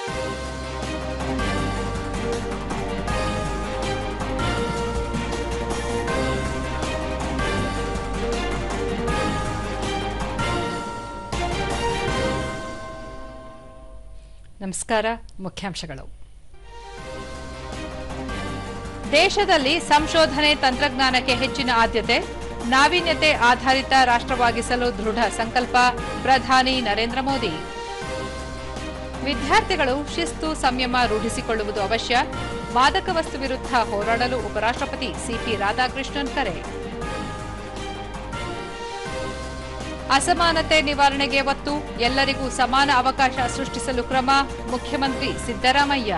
ನಮಸ್ಕಾರ. ಮುಖ್ಯಾಂಶಗಳು. ದೇಶದಲ್ಲಿ ಸಂಶೋಧನೆ ತಂತ್ರಜ್ಞಾನಕ್ಕೆ ಹೆಚ್ಚಿನ ಆದ್ಯತೆ, ನಾವೀನ್ಯತೆ ಆಧಾರಿತ ರಾಷ್ಟ್ರವಾಗಿಸಲು ದೃಢ ಸಂಕಲ್ಪ ಪ್ರಧಾನಿ ನರೇಂದ್ರ ಮೋದಿ. ವಿದ್ಯಾರ್ಥಿಗಳು ಶಿಸ್ತು ಸಂಯಮ ರೂಢಿಸಿಕೊಳ್ಳುವುದು ಅವಶ್ಯ, ಮಾದಕ ವಸ್ತು ವಿರುದ್ಧ ಹೋರಾಡಲು ಉಪರಾಷ್ಟ್ರಪತಿ ಸಿಪಿ ರಾಧಾಕೃಷ್ಣನ್ ಕರೆ. ಅಸಮಾನತೆ ನಿವಾರಣೆಗೆ ಒತ್ತು, ಎಲ್ಲರಿಗೂ ಸಮಾನ ಅವಕಾಶ ಸೃಷ್ಟಿಸಲು ಕ್ರಮ ಮುಖ್ಯಮಂತ್ರಿ ಸಿದ್ದರಾಮಯ್ಯ.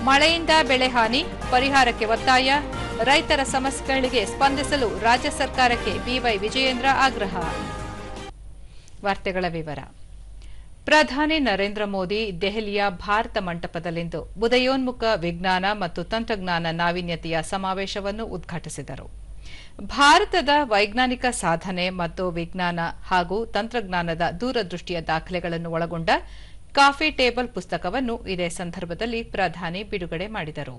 ಮಳೆಯಿಂದ ಬೆಳೆ ಹಾನಿ ಪರಿಹಾರಕ್ಕೆ ಒತ್ತಾಯ, ರೈತರ ಸಮಸ್ಯೆಗಳಿಗೆ ಸ್ಪಂದಿಸಲು ರಾಜ್ಯ ಸರ್ಕಾರಕ್ಕೆ ಬಿವೈ ವಿಜಯೇಂದ್ರ ಆಗ್ರಹ. ವಾರ್ತೆಗಳ ವಿವರ. ಪ್ರಧಾನಿ ನರೇಂದ್ರ ಮೋದಿ ದೆಹಲಿಯ ಭಾರತ ಮಂಟಪದಲ್ಲಿಂದು ಉದಯೋನ್ಮುಖ ವಿಜ್ಞಾನ ಮತ್ತು ತಂತ್ರಜ್ಞಾನ ನಾವೀನ್ಯತೆಯ ಸಮಾವೇಶವನ್ನು ಉದ್ಘಾಟಿಸಿದರು. ಭಾರತದ ವೈಜ್ಞಾನಿಕ ಸಾಧನೆ ಮತ್ತು ವಿಜ್ಞಾನ ಹಾಗೂ ತಂತ್ರಜ್ಞಾನದ ದೂರದೃಷ್ಟಿಯ ದಾಖಲೆಗಳನ್ನು ಒಳಗೊಂಡ ಕಾಫಿ ಟೇಬಲ್ ಪುಸ್ತಕವನ್ನು ಇದೇ ಸಂದರ್ಭದಲ್ಲಿ ಪ್ರಧಾನಿ ಬಿಡುಗಡೆ ಮಾಡಿದರು.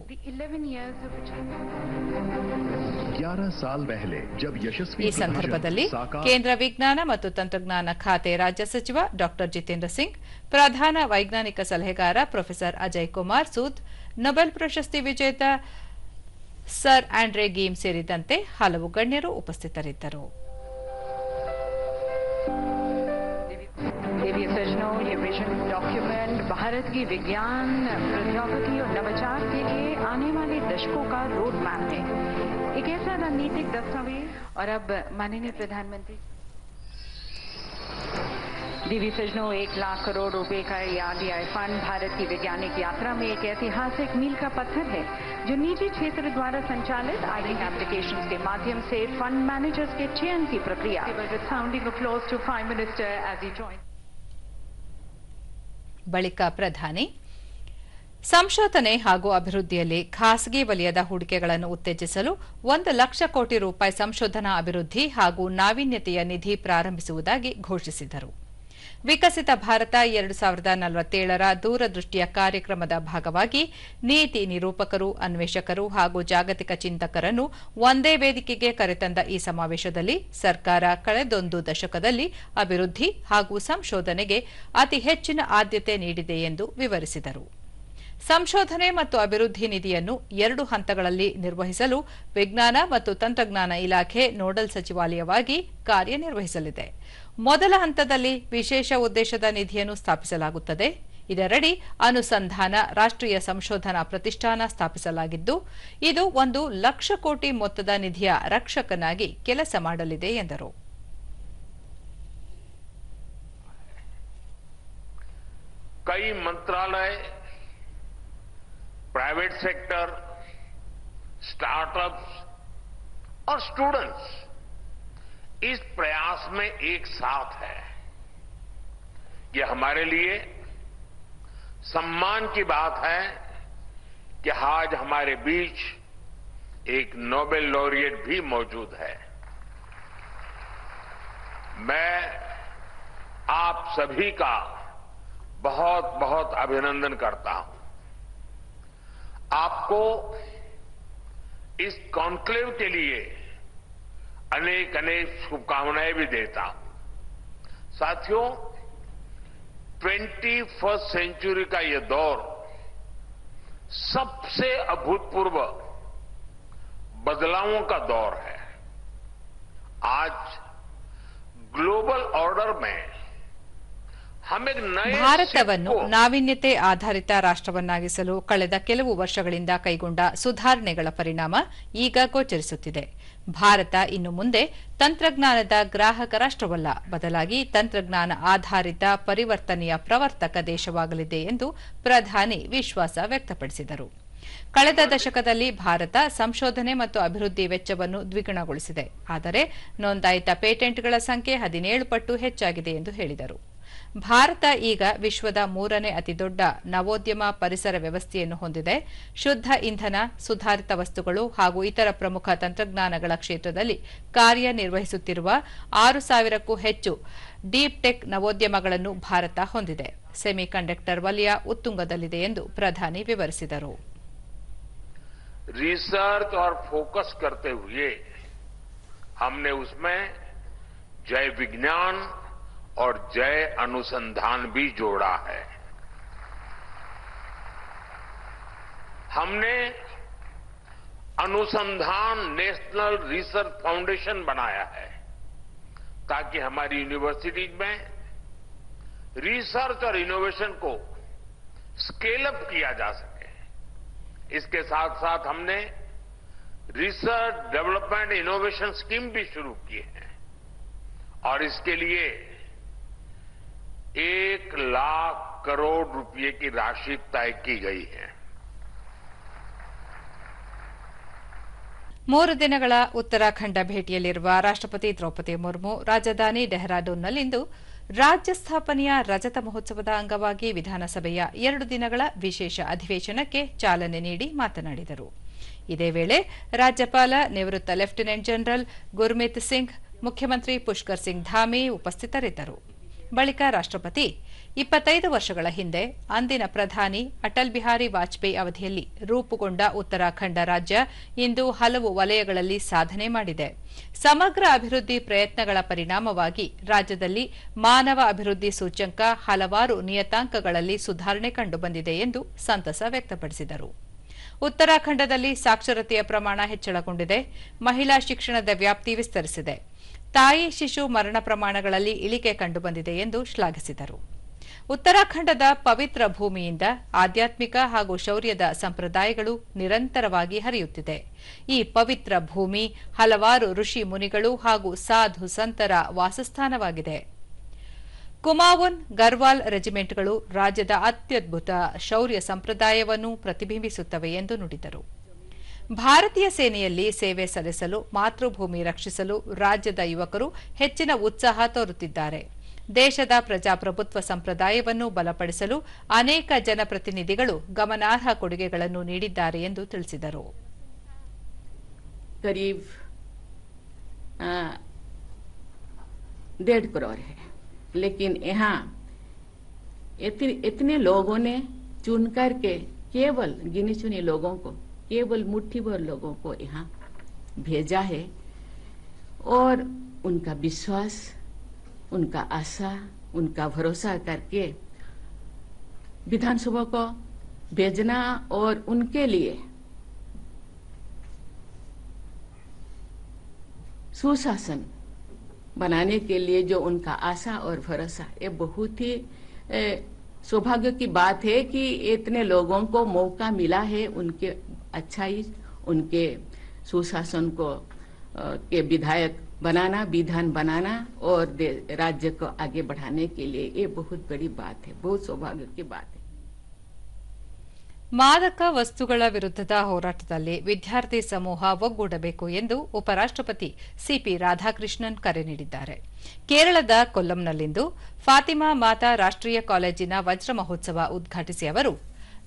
ಈ ಸಂದರ್ಭದಲ್ಲಿ ಕೇಂದ್ರ ವಿಜ್ಞಾನ ಮತ್ತು ತಂತ್ರಜ್ಞಾನ ಖಾತೆ ರಾಜ್ಯ ಸಚಿವ ಡಾ ಜಿತೇಂದ್ರ ಸಿಂಗ್, ಪ್ರಧಾನ ವೈಜ್ಞಾನಿಕ ಸಲಹೆಗಾರ ಪ್ರೊಫೆಸರ್ ಅಜಯ್ ಕುಮಾರ್ ಸೂದ್, ನೊಬೆಲ್ ಪ್ರಶಸ್ತಿ ವಿಜೇತ ಸರ್ ಆಂಡ್ರೆ ಗೀಮ್ ಸೇರಿದಂತೆ ಹಲವು ಗಣ್ಯರು ಉಪಸ್ಥಿತರಿದ್ದರು. डॉक्यूमेंट भारत की विज्ञान, प्रौद्योगिकी और नवाचार के लिए आने वाले दशकों का रोड मैप है, एक ऐसा रणनीतिक दस्तावेज। और अब माननीय प्रधानमंत्री दिव्य सजनो 1 लाख करोड़ रुपए का आरडीआई फंड भारत की वैज्ञानिक यात्रा में एक ऐतिहासिक मील का पत्थर है, जो निजी क्षेत्र द्वारा संचालित आईडी एप्लीकेशन के माध्यम से फंड मैनेजर्स के चयन की प्रक्रिया। Sounding applause to prime minister as he join. ಬಳಿಕ ಪ್ರಧಾನಿ ಸಂಶೋಧನೆ ಹಾಗೂ ಅಭಿವೃದ್ಧಿಯಲ್ಲಿ ಖಾಸಗಿ ವಲಯದ ಹೂಡಿಕೆಗಳನ್ನು ಉತ್ತೇಜಿಸಲು 1 ಲಕ್ಷ ಕೋಟಿ ರೂಪಾಯಿ ಸಂಶೋಧನಾ ಅಭಿವೃದ್ಧಿ ಹಾಗೂ ನಾವೀನ್ಯತೆಯ ನಿಧಿ ಪ್ರಾರಂಭಿಸುವುದಾಗಿ ಘೋಷಿಸಿದರು. ವಿಕಸಿತ ಭಾರತ 2047ರ ದೂರದೃಷ್ಟಿಯ ಕಾರ್ಯಕ್ರಮದ ಭಾಗವಾಗಿ ನೀತಿ ನಿರೂಪಕರು, ಅನ್ವೇಷಕರು ಹಾಗೂ ಜಾಗತಿಕ ಚಿಂತಕರನ್ನು ಒಂದೇ ವೇದಿಕೆಗೆ ಕರೆತಂದ ಈ ಸಮಾವೇಶದಲ್ಲಿ ಸರ್ಕಾರ ಕಳೆದೊಂದು ದಶಕದಲ್ಲಿ ಅಭಿವೃದ್ಧಿ ಹಾಗೂ ಸಂಶೋಧನೆಗೆ ಅತಿ ಹೆಚ್ಚಿನ ಆದ್ಯತೆ ನೀಡಿದೆ ಎಂದು ವಿವರಿಸಿದರು. ಸಂಶೋಧನೆ ಮತ್ತು ಅಭಿವೃದ್ಧಿ ನಿಧಿಯನ್ನು 2 ಹಂತಗಳಲ್ಲಿ ನಿರ್ವಹಿಸಲು ವಿಜ್ಞಾನ ಮತ್ತು ತಂತ್ರಜ್ಞಾನ ಇಲಾಖೆ ನೋಡಲ್ ಸಚಿವಾಲಯವಾಗಿ ಕಾರ್ಯನಿರ್ವಹಿಸಲಿದೆ. ಮೊದಲ ಹಂತದಲ್ಲಿ ವಿಶೇಷ ಉದ್ದೇಶದ ನಿಧಿಯನ್ನು ಸ್ಥಾಪಿಸಲಾಗುತ್ತದೆ. ಇದರಡಿ ಅನುಸಂಧಾನ ರಾಷ್ಟ್ರೀಯ ಸಂಶೋಧನಾ ಪ್ರತಿಷ್ಠಾನ ಸ್ಥಾಪಿಸಲಾಗಿದ್ದು, ಇದು 1 ಲಕ್ಷ ಕೋಟಿ ಮೊತ್ತದ ನಿಧಿಯ ರಕ್ಷಕನಾಗಿ ಕೆಲಸ ಮಾಡಲಿದೆ ಎಂದರು. कई मंत्रालय, प्राइवेट सेक्टर, स्टार्टअप्स और स्टूडेंट्स इस प्रयास में एक साथ है. ये हमारे लिए सम्मान की बात है कि आज हमारे बीच एक नोबेल लॉरिएट भी मौजूद है. मैं आप सभी का बहुत बहुत अभिनंदन करता हूं. आपको इस कॉन्क्लेव के लिए अनेक अनेक शुभकामनाएं भी देता हूं. साथियों, 21st सेंचुरी का यह दौर सबसे अभूतपूर्व बदलावों का दौर है. आज ग्लोबल ऑर्डर में ಭಾರತವನ್ನು ನಾವೀನ್ಯತೆ ಆಧಾರಿತ ರಾಷ್ಟ್ರವನ್ನಾಗಿಸಲು ಕಳೆದ ಕೆಲವು ವರ್ಷಗಳಿಂದ ಕೈಗೊಂಡ ಸುಧಾರಣೆಗಳ ಪರಿಣಾಮ ಈಗ ಗೋಚರಿಸುತ್ತಿದೆ. ಭಾರತ ಇನ್ನು ಮುಂದೆ ತಂತ್ರಜ್ಞಾನದ ಗ್ರಾಹಕ ರಾಷ್ಟ್ರವಲ್ಲ, ಬದಲಾಗಿ ತಂತ್ರಜ್ಞಾನ ಆಧಾರಿತ ಪರಿವರ್ತನೆಯ ಪ್ರವರ್ತಕ ದೇಶವಾಗಲಿದೆ ಎಂದು ಪ್ರಧಾನಿ ವಿಶ್ವಾಸ ವ್ಯಕ್ತಪಡಿಸಿದರು. ಕಳೆದ ದಶಕದಲ್ಲಿ ಭಾರತ ಸಂಶೋಧನೆ ಮತ್ತು ಅಭಿವೃದ್ಧಿ ವೆಚ್ಚವನ್ನು ದ್ವಿಗುಣಗೊಳಿಸಿದೆ. ಆದರೆ ನೋಂದಾಯಿತ ಪೇಟೆಂಟ್ಗಳ ಸಂಖ್ಯೆ 17 ಪಟ್ಟು ಹೆಚ್ಚಾಗಿದೆ ಎಂದು ಹೇಳಿದರು. ಭಾರತ ಈಗ ವಿಶ್ವದ 3ನೇ ಅತಿದೊಡ್ಡ ನವೋದ್ಯಮ ಪರಿಸರ ವ್ಯವಸ್ಥೆಯನ್ನು ಹೊಂದಿದೆ. ಶುದ್ಧ ಇಂಧನ, ಸುಧಾರಿತ ವಸ್ತುಗಳು ಹಾಗೂ ಇತರ ಪ್ರಮುಖ ತಂತ್ರಜ್ಞಾನಗಳ ಕ್ಷೇತ್ರದಲ್ಲಿ ಕಾರ್ಯನಿರ್ವಹಿಸುತ್ತಿರುವ 6,000ಕ್ಕೂ ಹೆಚ್ಚು ಡೀಪ್ ಟೆಕ್ ನವೋದ್ಯಮಗಳನ್ನು ಭಾರತ ಹೊಂದಿದೆ. ಸೆಮಿಕಂಡಕ್ಟರ್ ವಲಯ ಉತ್ತುಂಗದಲ್ಲಿದೆ ಎಂದು ಪ್ರಧಾನಿ ವಿವರಿಸಿದರು. रिसर्च और फोकस करते हुए हमने उसमें जय विज्ञान और जय अनुसंधान भी जोड़ा है. हमने अनुसंधान नेशनल रिसर्च फाउंडेशन बनाया है ताकि हमारी यूनिवर्सिटीज में रिसर्च और इनोवेशन को स्केल अप किया जा सके. इसके साथ साथ हमने रिसर्च डेवलपमेंट इनोवेशन स्कीम भी शुरू की है और इसके लिए 1 लाख करोड़ रुपए की राशि तय की गई है. 3 ದಿನಗಳ ಉತ್ತರಾಖಂಡ ಭೇಟಿಯಲ್ಲಿರುವ ರಾಷ್ಟ್ರಪತಿ ದ್ರೌಪದಿ ಮುರ್ಮು ರಾಜಧಾನಿ ಡೆಹ್ರಾಡೂನ್ನಲ್ಲಿಂದು ರಾಜ್ಯ ಸ್ಥಾಪನೆಯ ರಜತ ಮಹೋತ್ಸವದ ಅಂಗವಾಗಿ ವಿಧಾನಸಭೆಯ 2 ದಿನಗಳ ವಿಶೇಷ ಅಧಿವೇಶನಕ್ಕೆ ಚಾಲನೆ ನೀಡಿ ಮಾತನಾಡಿದರು. ಇದೇ ವೇಳೆ ರಾಜ್ಯಪಾಲ ನಿವೃತ್ತ ಲೆಫ್ಟಿನೆಂಟ್ ಜನರಲ್ ಗುರ್ಮಿತ್ ಸಿಂಗ್, ಮುಖ್ಯಮಂತ್ರಿ ಪುಷ್ಕರ್ ಸಿಂಗ್ ಧಾಮಿ ಉಪಸ್ಥಿತರಿದ್ದರು. ಬಳಿಕ ರಾಷ್ಟ್ರಪತಿ 25 ವರ್ಷಗಳ ಹಿಂದೆ ಅಂದಿನ ಪ್ರಧಾನಿ ಅಟಲ್ ಬಿಹಾರಿ ವಾಜಪೇಯಿ ಅವಧಿಯಲ್ಲಿ ರೂಪುಗೊಂಡ ಉತ್ತರಾಖಂಡ ರಾಜ್ಯ ಇಂದು ಹಲವು ವಲಯಗಳಲ್ಲಿ ಸಾಧನೆ ಮಾಡಿದೆ. ಸಮಗ್ರ ಅಭಿವೃದ್ಧಿ ಪ್ರಯತ್ನಗಳ ಪರಿಣಾಮವಾಗಿ ರಾಜ್ಯದಲ್ಲಿ ಮಾನವ ಅಭಿವೃದ್ಧಿ ಸೂಚ್ಯಂಕ ಹಲವಾರು ನಿಯತಾಂಕಗಳಲ್ಲಿ ಸುಧಾರಣೆ ಕಂಡುಬಂದಿದೆ ಎಂದು ಸಂತಸ ವ್ಯಕ್ತಪಡಿಸಿದರು. ಉತ್ತರಾಖಂಡದಲ್ಲಿ ಸಾಕ್ಷರತೆಯ ಪ್ರಮಾಣ ಹೆಚ್ಚಳಗೊಂಡಿದೆ. ಮಹಿಳಾ ಶಿಕ್ಷಣದ ವ್ಯಾಪ್ತಿ ವಿಸ್ತರಿಸಿದೆ. ತಾಯಿ ಶಿಶು ಮರಣ ಪ್ರಮಾಣಗಳಲ್ಲಿ ಇಳಿಕೆ ಕಂಡುಬಂದಿದೆ ಎಂದು ಶ್ಲಾಘಿಸಿದರು. ಉತ್ತರಾಖಂಡದ ಪವಿತ್ರ ಭೂಮಿಯಿಂದ ಆಧ್ಯಾತ್ಮಿಕ ಹಾಗೂ ಶೌರ್ಯದ ಸಂಪ್ರದಾಯಗಳು ನಿರಂತರವಾಗಿ ಹರಿಯುತ್ತಿದೆ. ಈ ಪವಿತ್ರ ಭೂಮಿ ಹಲವಾರು ಋಷಿ ಮುನಿಗಳು ಹಾಗೂ ಸಾಧು ಸಂತರ ವಾಸಸ್ಥಾನವಾಗಿದೆ. ಕುಮಾವುನ್, ಗರ್ವಾಲ್ ರೆಜಿಮೆಂಟ್ಗಳು ರಾಜ್ಯದ ಅತ್ಯದ್ಭುತ ಶೌರ್ಯ ಸಂಪ್ರದಾಯವನ್ನು ಪ್ರತಿಬಿಂಬಿಸುತ್ತವೆ ಎಂದು ನುಡಿದರು. ಭಾರತೀಯ ಸೇನೆಯಲ್ಲಿ ಸೇವೆ ಸಲ್ಲಿಸಲು, ಮಾತೃಭೂಮಿ ರಕ್ಷಿಸಲು ರಾಜ್ಯದ ಯುವಕರು ಹೆಚ್ಚಿನ ಉತ್ಸಾಹ ತೋರುತ್ತಿದ್ದಾರೆ. ದೇಶದ ಪ್ರಜಾಪ್ರಭುತ್ವ ಸಂಪ್ರದಾಯವನ್ನು ಬಲಪಡಿಸಲು ಅನೇಕ ಜನಪ್ರತಿನಿಧಿಗಳು ಗಮನಾರ್ಹ ಕೊಡುಗೆಗಳನ್ನು ನೀಡಿದ್ದಾರೆ ಎಂದು ತಿಳಿಸಿದರು. करीब 1.5 करोड़ है, लेकिन यहाँ इतने लोगों ने चुन करके केवल गिने चुने लोगों को, केवल मुट्ठी भर लोगों को यहाँ भेजा है और उनका विश्वास, उनका आशा, उनका भरोसा करके विधानसभा को भेजना और उनके लिए सुशासन बनाने के लिए जो उनका आशा और भरोसा, ये बहुत ही सौभाग्य की बात है कि इतने लोगों को मौका मिला है उनके अच्छाई, उनके सुशासन को के विधायक बनाना, विधान बनाना और राज्य को आगे बढ़ाने के लिए ये बहुत बड़ी बात है, बहुत सौभाग्य की बात है. ಮಾದಕ ವಸ್ತುಗಳ ವಿರುದ್ಧದ ಹೋರಾಟದಲ್ಲಿ ವಿದ್ಯಾರ್ಥಿ ಸಮೂಹ ಒಗ್ಗೂಡಬೇಕು ಎಂದು ಉಪರಾಷ್ಟ್ರಪತಿ ಸಿಪಿ ರಾಧಾಕೃಷ್ಣನ್ ಕರೆ ನೀಡಿದ್ದಾರೆ. ಕೇರಳದ ಕೊಲ್ಲಂನಲ್ಲಿಂದು ಫಾತಿಮಾ ಮಾತಾ ರಾಷ್ಟ್ರೀಯ ಕಾಲೇಜಿನ ವಜ್ರ ಮಹೋತ್ಸವ ಉದ್ಘಾಟಿಸಿ ಅವರು,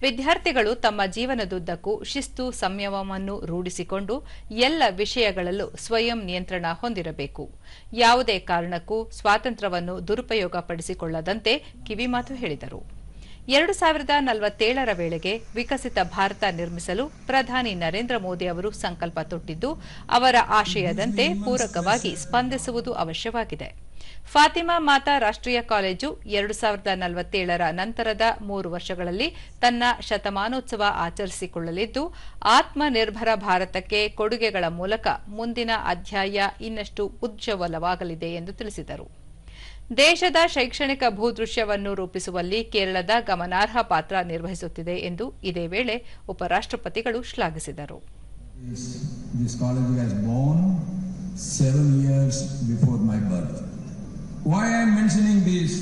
ವಿದ್ಯಾರ್ಥಿಗಳು ತಮ್ಮ ಜೀವನದುದ್ದಕ್ಕೂ ಶಿಸ್ತು, ಸಂಯಮವನ್ನು ರೂಢಿಸಿಕೊಂಡು ಎಲ್ಲ ವಿಷಯಗಳಲ್ಲೂ ಸ್ವಯಂ ನಿಯಂತ್ರಣ ಹೊಂದಿರಬೇಕು. ಯಾವುದೇ ಕಾರಣಕ್ಕೂ ಸ್ವಾತಂತ್ರ್ಯವನ್ನು ದುರುಪಯೋಗಪಡಿಸಿಕೊಳ್ಳದಂತೆ ಕಿವಿಮಾತು ಹೇಳಿದರು. 2047ರ ವೇಳೆಗೆ ವಿಕಸಿತ ಭಾರತ ನಿರ್ಮಿಸಲು ಪ್ರಧಾನಿ ನರೇಂದ್ರ ಮೋದಿ ಅವರು ಸಂಕಲ್ಪ ತೊಟ್ಟಿದ್ದು, ಅವರ ಆಶಯದಂತೆ ಪೂರಕವಾಗಿ ಸ್ಪಂದಿಸುವುದು ಅವಶ್ಯವಾಗಿದೆ. ಫಾತಿಮಾ ಮಾತಾ ರಾಷ್ಟ್ರೀಯ ಕಾಲೇಜು 2047ರ ನಂತರದ 3 ವರ್ಷಗಳಲ್ಲಿ ತನ್ನ ಶತಮಾನೋತ್ಸವ ಆಚರಿಸಿಕೊಳ್ಳಲಿದ್ದು, ಆತ್ಮನಿರ್ಭರ ಭಾರತಕ್ಕೆ ಕೊಡುಗೆಗಳ ಮೂಲಕ ಮುಂದಿನ ಅಧ್ಯಾಯ ಇನ್ನಷ್ಟು ಉಜ್ವಲವಾಗಲಿದೆ ಎಂದು ತಿಳಿಸಿದರು. ದೇಶದ ಶೈಕ್ಷಣಿಕ ಭೂದೃಶ್ಯವನ್ನು ರೂಪಿಸುವಲ್ಲಿ ಕೇರಳದ ಗಮನಾರ್ಹ ಪಾತ್ರ ನಿರ್ವಹಿಸುತ್ತಿದೆ ಎಂದು ಇದೇ ವೇಳೆ ಉಪರಾಷ್ಟ್ರಪತಿಗಳು ಶ್ಲಾಘಿಸಿದರು. This college was born 7 years before my birth. Why I am mentioning this?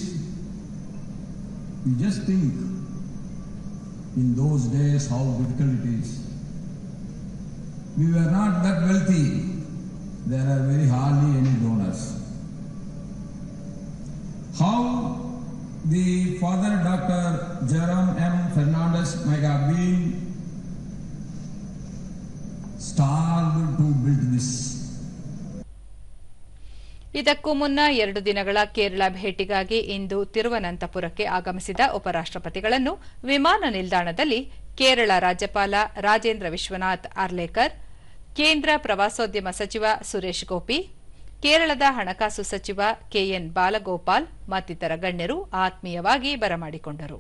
You just think in those days how difficult it is. We were not that wealthy. There are very hardly any donors. How the father, Dr. Jerome M. Fernandez, might have been starved to build this. ಇದಕ್ಕೂ ಮುನ್ನ 2 ದಿನಗಳ ಕೇರಳ ಭೇಟಿಗಾಗಿ ಇಂದು ತಿರುವನಂತಪುರಕ್ಕೆ ಆಗಮಿಸಿದ ಉಪರಾಷ್ಟ್ರಪತಿಗಳನ್ನು ವಿಮಾನ ನಿಲ್ದಾಣದಲ್ಲಿ ಕೇರಳ ರಾಜ್ಯಪಾಲ ರಾಜೇಂದ್ರ ವಿಶ್ವನಾಥ್ ಆರ್ಲೇಕರ್, ಕೇಂದ್ರ ಪ್ರವಾಸೋದ್ಯಮ ಸಚಿವ ಸುರೇಶ್ ಗೋಪಿ, ಕೇರಳದ ಹಣಕಾಸು ಸಚಿವ ಕೆಎನ್ ಬಾಲಗೋಪಾಲ್ ಮತ್ತಿತರ ಗಣ್ಯರು ಆತ್ಮೀಯವಾಗಿ ಬರಮಾಡಿಕೊಂಡರು.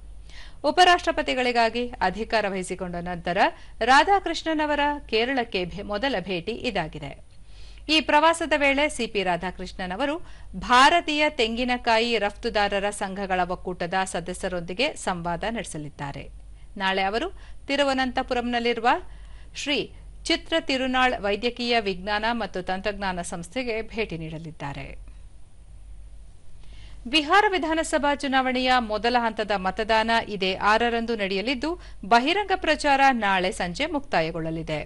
ಉಪರಾಷ್ಟ್ರಪತಿಗಳಿಗಾಗಿ ಅಧಿಕಾರ ವಹಿಸಿಕೊಂಡ ನಂತರ ರಾಧಾಕೃಷ್ಣನ್ ಅವರ ಕೇರಳಕ್ಕೆ ಮೊದಲ ಭೇಟಿ ಇದಾಗಿದೆ. ಈ ಪ್ರವಾಸದ ವೇಳೆ ಸಿಪಿ ರಾಧಾಕೃಷ್ಣನ್ ಅವರು ಭಾರತೀಯ ತೆಂಗಿನಕಾಯಿ ರಫ್ತುದಾರರ ಸಂಘಗಳ ಒಕ್ಕೂಟದ ಸದಸ್ಯರೊಂದಿಗೆ ಸಂವಾದ ನಡೆಸಲಿದ್ದಾರೆ. ನಾಳೆ ಅವರು ತಿರುವನಂತಪುರಂನಲ್ಲಿರುವ ಶ್ರೀ ಚಿತ್ರ ತಿರುನಾಳ್ ವೈದ್ಯಕೀಯ ವಿಜ್ಞಾನ ಮತ್ತು ತಂತ್ರಜ್ಞಾನ ಸಂಸ್ಥೆಗೆ ಭೇಟಿ ನೀಡಲಿದ್ದಾರೆ. ಬಿಹಾರ ವಿಧಾನಸಭಾ ಚುನಾವಣೆಯ ಮೊದಲ ಹಂತದ ಮತದಾನ ಇದೇ 6ರಂದು ನಡೆಯಲಿದ್ದು, ಬಹಿರಂಗ ಪ್ರಚಾರ ನಾಳೆ ಸಂಜೆ ಮುಕ್ತಾಯಗೊಳ್ಳಲಿದೆ.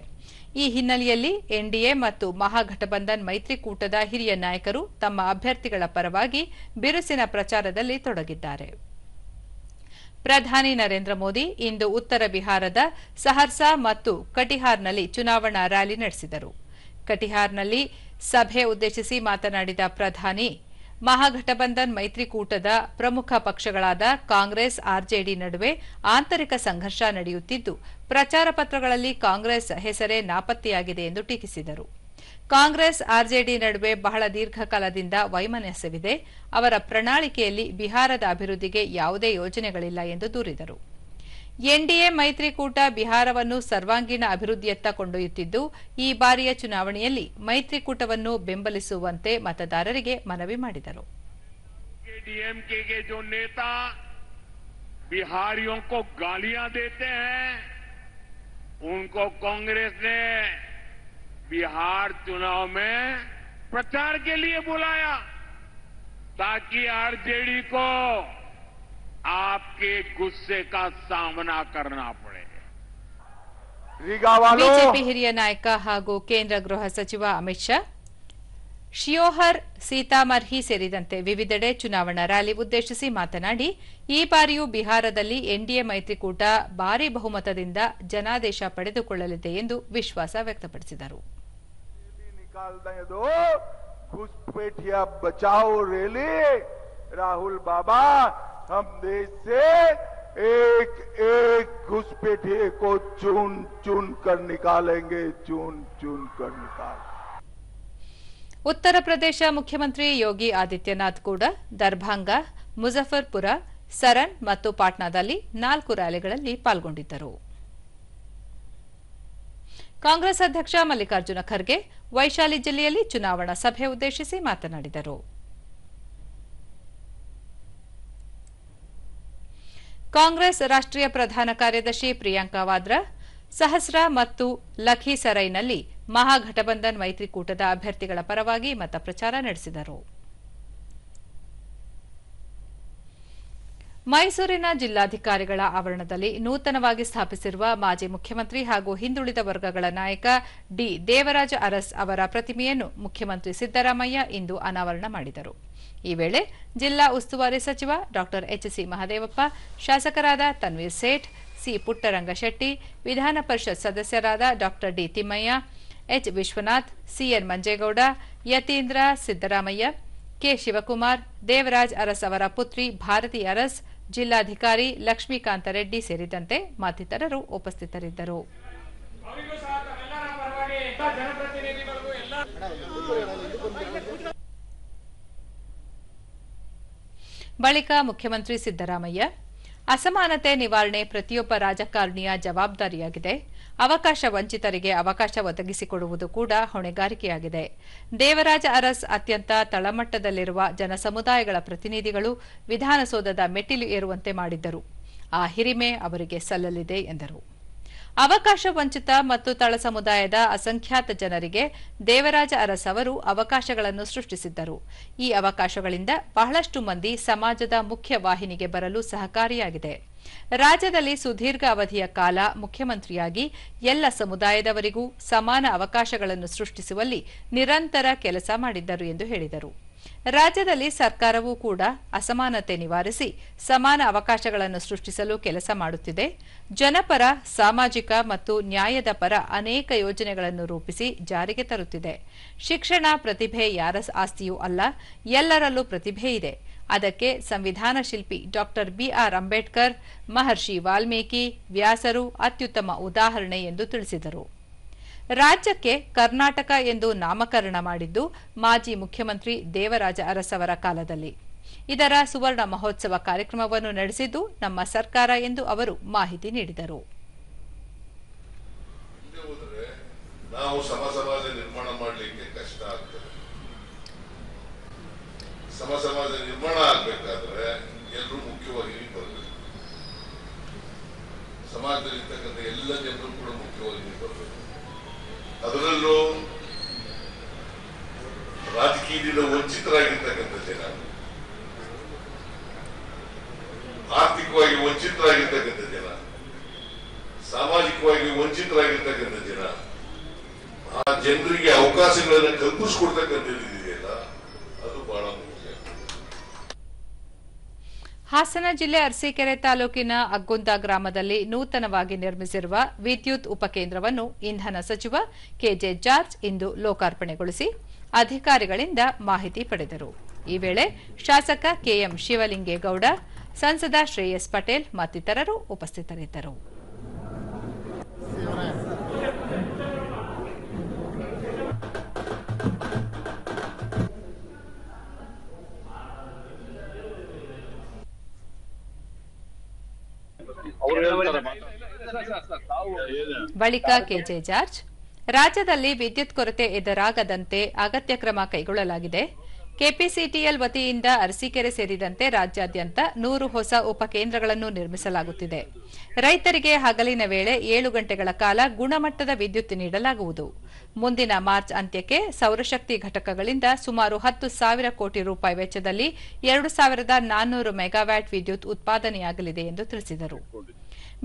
ಈ ಹಿನ್ನೆಲೆಯಲ್ಲಿ ಎನ್ಡಿಎ ಮತ್ತು ಮಹಾಗಠಬಂಧನ್ ಮೈತ್ರಿಕೂಟದ ಹಿರಿಯ ನಾಯಕರು ತಮ್ಮ ಅಭ್ಯರ್ಥಿಗಳ ಪರವಾಗಿ ಬಿರುಸಿನ ಪ್ರಚಾರದಲ್ಲಿ ತೊಡಗಿದ್ದಾರೆ. ಪ್ರಧಾನಿ ನರೇಂದ್ರ ಮೋದಿ ಇಂದು ಉತ್ತರ ಬಿಹಾರದ ಸಹರ್ಸಾ ಮತ್ತು ಕಟಿಹಾರ್ನಲ್ಲಿ ಚುನಾವಣಾ ರ್ಯಾಲಿ ನಡೆಸಿದರು. ಕಟಿಹಾರ್ನಲ್ಲಿ ಸಭೆ ಉದ್ದೇಶಿಸಿ ಮಾತನಾಡಿದ ಪ್ರಧಾನಿ, ಮಹಾಗಠಬಂಧನ್ ಮೈತ್ರಿಕೂಟದ ಪ್ರಮುಖ ಪಕ್ಷಗಳಾದ ಕಾಂಗ್ರೆಸ್, ಆರ್ಜೆಡಿ ನಡುವೆ ಆಂತರಿಕ ಸಂಘರ್ಷ ನಡೆಯುತ್ತಿದ್ದು, ಪ್ರಚಾರ ಪತ್ರಗಳಲ್ಲಿ ಕಾಂಗ್ರೆಸ್ ಹೆಸರೇ ನಾಪತ್ತೆಯಾಗಿದೆ ಎಂದು ಟೀಕಿಸಿದರು. ಕಾಂಗ್ರೆಸ್, ಆರ್ಜೆಡಿ ನಡುವೆ ಬಹಳ ದೀರ್ಘಕಾಲದಿಂದ ವೈಮನಸ್ಯವಿದೆ. ಅವರ ಪ್ರಣಾಳಿಕೆಯಲ್ಲಿ ಬಿಹಾರದ ಅಭಿವೃದ್ಧಿಗೆ ಯಾವುದೇ ಯೋಜನೆಗಳಿಲ್ಲ ಎಂದು ದೂರಿದರು. ಎನ್ಡಿಎ ಮೈತ್ರಿಕೂಟ ಬಿಹಾರವನ್ನು ಸರ್ವಾಂಗೀಣ ಅಭಿವೃದ್ಧಿಯತ್ತ ಕೊಂಡೊಯ್ಯುತ್ತಿದ್ದು, ಈ ಬಾರಿಯ ಚುನಾವಣೆಯಲ್ಲಿ ಮೈತ್ರಿಕೂಟವನ್ನು ಬೆಂಬಲಿಸುವಂತೆ ಮತದಾರರಿಗೆ ಮನವಿ ಮಾಡಿದರು. डीएमके के जो नेता बिहारियों को गालियां देते हैं, उनको कांग्रेस ने बिहार चुनाव में प्रचार के लिए बुलाया ताकि आरजेडी को आपके गुस्से का सामना करना पड़े. ಬಿಜೆಪಿ ಹಿರಿಯ ನಾಯಕ ಹಾಗೂ ಕೇಂದ್ರ ಗೃಹ ಸಚಿವ ಅಮಿತ್ ಶಾ ಶಿಯೋಹರ್, ಸೀತಾಮರ್ಹಿ ಸೇರಿದಂತೆ ವಿವಿಧೆಡೆ ಚುನಾವಣಾ ರ್ಯಾಲಿ ಉದ್ದೇಶಿಸಿ ಮಾತನಾಡಿ, ಈ ಬಾರಿಯೂ ಬಿಹಾರದಲ್ಲಿ ಎನ್ಡಿಎ ಮೈತ್ರಿಕೂಟ ಭಾರೀ ಬಹುಮತದಿಂದ ಜನಾದೇಶ ಪಡೆದುಕೊಳ್ಳಲಿದೆ ಎಂದು ವಿಶ್ವಾಸ ವ್ಯಕ್ತಪಡಿಸಿದರು. राहुल बाबा, हम देश से एक एक घुसपैठिए को चुन चुन कर निकालेंगे, चुन चुन कर निकालेंगे. ಉತ್ತರ ಪ್ರದೇಶ ಮುಖ್ಯಮಂತ್ರಿ ಯೋಗಿ ಆದಿತ್ಯನಾಥ್ ಕೂಡ ದರ್ಭಾಂಗ, ಮುಜಫರ್ಪುರ, ಸರನ್ ಮತ್ತು ಪಾಟ್ನಾದಲ್ಲಿ 4 ರ್ಯಾಲಿಗಳಲ್ಲಿ ಪಾಲ್ಗೊಂಡಿದ್ದರು. ಕಾಂಗ್ರೆಸ್ ಅಧ್ಯಕ್ಷ ಮಲ್ಲಿಕಾರ್ಜುನ ಖರ್ಗೆ ವೈಶಾಲಿ ಜಿಲ್ಲೆಯಲ್ಲಿ ಚುನಾವಣಾ ಸಭೆ ಉದ್ದೇಶಿಸಿ ಮಾತನಾಡಿದರು. ಕಾಂಗ್ರೆಸ್ ರಾಷ್ಟ್ರೀಯ ಪ್ರಧಾನ ಕಾರ್ಯದರ್ಶಿ ಪ್ರಿಯಾಂಕಾ ವಾದ್ರಾ ಸಹಸ್ರಾ ಮತ್ತು ಲಖೀಸರೈನಲ್ಲಿ ಮಹಾಗಠಬಂಧನ್ ಮೈತ್ರಿಕೂಟದ ಅಭ್ಯರ್ಥಿಗಳ ಪರವಾಗಿ ಮತ ಪ್ರಚಾರ ನಡೆಸಿದರು. ಮೈಸೂರಿನ ಜಿಲ್ಲಾಧಿಕಾರಿಗಳ ಆವರಣದಲ್ಲಿ ನೂತನವಾಗಿ ಸ್ಥಾಪಿಸಿರುವ ಮಾಜಿ ಮುಖ್ಯಮಂತ್ರಿ ಹಾಗೂ ಹಿಂದುಳಿದ ವರ್ಗಗಳ ನಾಯಕ ಡಿ ದೇವರಾಜ ಅರಸ್ ಅವರ ಪ್ರತಿಮೆಯನ್ನು ಮುಖ್ಯಮಂತ್ರಿ ಸಿದ್ದರಾಮಯ್ಯ ಇಂದು ಅನಾವರಣ ಮಾಡಿದರು. ಈ ವೇಳೆ ಜಿಲ್ಲಾ ಉಸ್ತುವಾರಿ ಸಚಿವ ಡಾ ಎಚ್.ಸಿ. ಮಹದೇವಪ್ಪ, ಶಾಸಕರಾದ ತನ್ವೀರ್ ಸೇಠ್, ಸಿ ಪುಟ್ಟರಂಗಶೆಟ್ಟಿ, ವಿಧಾನ ಪರಿಷತ್ ಸದಸ್ಯರಾದ ಡಾ D Thimmaiah, H Vishwanath, CN Manjegowda, Yathindra, Siddaramaiah, K Shivakumar, Devaraj Urs ಅವರ ಪುತ್ರಿ ಭಾರತಿ ಅರಸ್, ಜಿಲ್ಲಾಧಿಕಾರಿ ಲಕ್ಷ್ಮೀಕಾಂತ ರೆಡ್ಡಿ ಸೇರಿದಂತೆ ಮತ್ತಿತರರು ಉಪಸ್ಥಿತರಿದ್ದರು. ಬಳಿಕ ಮುಖ್ಯಮಂತ್ರಿ ಸಿದ್ದರಾಮಯ್ಯ, ಅಸಮಾನತೆ ನಿವಾರಣೆ ಪ್ರತಿಯೊಬ್ಬ ರಾಜಕಾರಣಿಯ ಜವಾಬ್ದಾರಿಯಾಗಿದೆ. ಅವಕಾಶ ವಂಚಿತರಿಗೆ ಅವಕಾಶ ಒದಗಿಸಿಕೊಡುವುದು ಕೂಡ ಹೊಣೆಗಾರಿಕೆಯಾಗಿದೆ. ದೇವರಾಜ ಅರಸ್ ಅತ್ಯಂತ ತಳಮಟ್ಟದಲ್ಲಿರುವ ಜನಸಮುದಾಯಗಳ ಪ್ರತಿನಿಧಿಗಳು ವಿಧಾನಸೌಧದ ಮೆಟ್ಟಿಲು ಏರುವಂತೆ ಮಾಡಿದ್ದರು. ಆ ಹಿರಿಮೆ ಅವರಿಗೆ ಸಲ್ಲಲಿದೆ ಎಂದರು. ಅವಕಾಶ ವಂಚಿತ ಮತ್ತು ತಳ ಸಮುದಾಯದ ಅಸಂಖ್ಯಾತ ಜನರಿಗೆ ದೇವರಾಜ ಅರಸ್ ಅವರು ಅವಕಾಶಗಳನ್ನು ಸೃಷ್ಟಿಸಿದ್ದರು. ಈ ಅವಕಾಶಗಳಿಂದ ಬಹಳಷ್ಟು ಮಂದಿ ಸಮಾಜದ ಮುಖ್ಯ ವಾಹಿನಿಗೆ ಬರಲು ಸಹಕಾರಿಯಾಗಿದೆ. ರಾಜ್ಯದಲ್ಲಿ ಸುದೀರ್ಘ ಅವಧಿಯ ಕಾಲ ಮುಖ್ಯಮಂತ್ರಿಯಾಗಿ ಎಲ್ಲ ಸಮುದಾಯದವರಿಗೂ ಸಮಾನ ಅವಕಾಶಗಳನ್ನು ಸೃಷ್ಟಿಸುವಲ್ಲಿ ನಿರಂತರ ಕೆಲಸ ಮಾಡಿದ್ದರು ಎಂದು ಹೇಳಿದರು. ರಾಜ್ಯದಲ್ಲಿ ಸರ್ಕಾರವೂ ಕೂಡ ಅಸಮಾನತೆ ನಿವಾರಿಸಿ ಸಮಾನ ಅವಕಾಶಗಳನ್ನು ಸೃಷ್ಟಿಸಲು ಕೆಲಸ ಮಾಡುತ್ತಿದೆ. ಜನಪರ, ಸಾಮಾಜಿಕ ಮತ್ತು ನ್ಯಾಯದ ಪರ ಅನೇಕ ಯೋಜನೆಗಳನ್ನು ರೂಪಿಸಿ ಜಾರಿಗೆ ತರುತ್ತಿದೆ. ಶಿಕ್ಷಣ ಪ್ರತಿಭೆ ಯಾರ ಆಸ್ತಿಯೂ ಅಲ್ಲ, ಎಲ್ಲರಲ್ಲೂ ಪ್ರತಿಭೆ ಇದೆ. ಅದಕ್ಕೆ ಸಂವಿಧಾನ ಶಿಲ್ಪಿ ಡಾ ಬಿಆರ್ ಅಂಬೇಡ್ಕರ್, ಮಹರ್ಷಿ ವಾಲ್ಮೀಕಿ, ವ್ಯಾಸರು ಅತ್ಯುತ್ತಮ ಉದಾಹರಣೆ ಎಂದು ತಿಳಿಸಿದರು. ರಾಜ್ಯಕ್ಕೆ ಕರ್ನಾಟಕ ಎಂದು ನಾಮಕರಣ ಮಾಡಿದ್ದು ಮಾಜಿ ಮುಖ್ಯಮಂತ್ರಿ ದೇವರಾಜ ಅರಸ್ ಅವರ ಕಾಲದಲ್ಲಿ. ಇದರ ಸುವರ್ಣ ಮಹೋತ್ಸವ ಕಾರ್ಯಕ್ರಮವನ್ನು ನಡೆಸಿದ್ದು ನಮ್ಮ ಸರ್ಕಾರ ಎಂದು ಅವರು ಮಾಹಿತಿ ನೀಡಿದರು. ನಾವು ಸಮಾಜ ನಿರ್ಮಾಣ ಮಾಡಲಿಕ್ಕೆ ಕಷ್ಟ ಆಗ್ತದೆ. ಸಮಾಜ ನಿರ್ಮಾಣ ಆಗ್ಬೇಕಾದ್ರೆ ಎಲ್ಲರೂ ಮುಖ್ಯವಾಗಿ ಬರಬೇಕು. ಸಮಾಜದಲ್ಲಿರ್ತಕ್ಕಂಥ ಎಲ್ಲ ಜನರು ಕೂಡ ಮುಖ್ಯವಾಗಿ ಬರಬೇಕು. ಅದರಲ್ಲೂ ರಾಜಕೀಯದಿಂದ ವಂಚಿತರಾಗಿರ್ತಕ್ಕಂಥ ಜನ, ಆರ್ಥಿಕವಾಗಿ ವಂಚಿತರಾಗಿರ್ತಕ್ಕಂಥ ಜನ, ಸಾಮಾಜಿಕವಾಗಿ ವಂಚಿತರಾಗಿರ್ತಕ್ಕಂಥ ಜನ, ಆ ಜನರಿಗೆ ಅವಕಾಶಗಳನ್ನು ಕಲ್ಪಿಸಿಕೊಡ್ತಕ್ಕಂಥದ್ದು ಇದೆಯಲ್ಲ, ಅದು ಬಹಳ ಮುಖ್ಯ. ಹಾಸನ ಜಿಲ್ಲೆ ಅರಸೀಕೆರೆ ತಾಲೂಕಿನ ಅಗ್ಗುಂದ ಗ್ರಾಮದಲ್ಲಿ ನೂತನವಾಗಿ ನಿರ್ಮಿಸಿರುವ ವಿದ್ಯುತ್ ಉಪಕೇಂದ್ರವನ್ನು ಇಂಧನ ಸಚಿವ ಕೆಜೆ ಜಾರ್ಜ್ ಇಂದು ಲೋಕಾರ್ಪಣೆಗೊಳಿಸಿ ಅಧಿಕಾರಿಗಳಿಂದ ಮಾಹಿತಿ ಪಡೆದರು. ಈ ವೇಳೆ ಶಾಸಕ ಕೆಎಂ ಶಿವಲಿಂಗೇಗೌಡ, ಸಂಸದ ಶ್ರೇಯಸ್ ಪಟೇಲ್ ಮತ್ತಿತರರು ಉಪಸ್ಥಿತರಿದ್ದರು. ಬಳಿಕ ಕೆಜೆ ಜಾರ್ಜ್, ರಾಜ್ಯದಲ್ಲಿ ವಿದ್ಯುತ್ ಕೊರತೆ ಎದುರಾಗದಂತೆ ಅಗತ್ಯ ಕ್ರಮ ಕೈಗೊಳ್ಳಲಾಗಿದೆ. ಕೆಪಿಸಿಟಿಎಲ್ ವತಿಯಿಂದ ಅರಸೀಕೆರೆ ಸೇರಿದಂತೆ ರಾಜ್ಯಾದ್ಯಂತ 100 ಹೊಸ ಉಪಕೇಂದ್ರಗಳನ್ನು ನಿರ್ಮಿಸಲಾಗುತ್ತಿದೆ. ರೈತರಿಗೆ ಹಗಲಿನ ವೇಳೆ 7 ಗಂಟೆಗಳ ಕಾಲ ಗುಣಮಟ್ಟದ ವಿದ್ಯುತ್ ನೀಡಲಾಗುವುದು. ಮುಂದಿನ ಮಾರ್ಚ್ ಅಂತ್ಯಕ್ಕೆ ಸೌರಶಕ್ತಿ ಘಟಕಗಳಿಂದ ಸುಮಾರು 10,000 ಕೋಟಿ ರೂಪಾಯಿ ವೆಚ್ಚದಲ್ಲಿ 2,400 ಮೆಗಾವ್ಯಾಟ್ ವಿದ್ಯುತ್ ಉತ್ಪಾದನೆಯಾಗಲಿದೆ ಎಂದು ತಿಳಿಸಿದರು.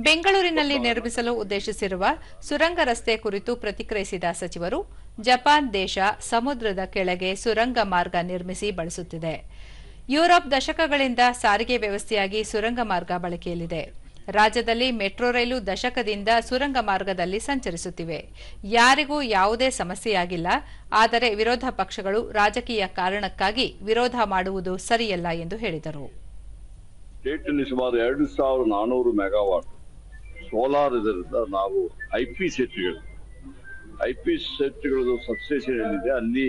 ಬೆಂಗಳೂರಿನಲ್ಲಿ ನಿರ್ಮಿಸಲು ಉದ್ದೇಶಿಸಿರುವ ಸುರಂಗ ರಸ್ತೆ ಕುರಿತು ಪ್ರತಿಕ್ರಿಯಿಸಿದ ಸಚಿವರು, ಜಪಾನ್ ದೇಶ ಸಮುದ್ರದ ಕೆಳಗೆ ಸುರಂಗ ಮಾರ್ಗ ನಿರ್ಮಿಸಿ ಬಳಸುತ್ತಿದೆ. ಯುರೋಪ್ ದಶಕಗಳಿಂದ ಸಾರಿಗೆ ವ್ಯವಸ್ಥೆಯಾಗಿ ಸುರಂಗ ಮಾರ್ಗ ಬಳಕೆಯಲ್ಲಿದೆ. ರಾಜ್ಯದಲ್ಲಿ ಮೆಟ್ರೋ ರೈಲು ದಶಕದಿಂದ ಸುರಂಗ ಮಾರ್ಗದಲ್ಲಿ ಸಂಚರಿಸುತ್ತಿವೆ. ಯಾರಿಗೂ ಯಾವುದೇ ಸಮಸ್ಯೆಯಾಗಿಲ್ಲ. ಆದರೆ ವಿರೋಧ ಪಕ್ಷಗಳು ರಾಜಕೀಯ ಕಾರಣಕ್ಕಾಗಿ ವಿರೋಧ ಮಾಡುವುದು ಸರಿಯಲ್ಲ ಎಂದು ಹೇಳಿದರು. ಸ್ಟೇಟ್ನಲ್ಲಿ ಸುಮಾರು 2,400 ಮೆಗಾವಾಟ್ ಸೋಲಾರ್ ಇದರಿಂದ ನಾವು ಐಪಿ ಸೆಟ್ಗಳು ಸಬ್ಸ್ಟೇಷನ್ ಏನಿದೆ ಅಲ್ಲಿ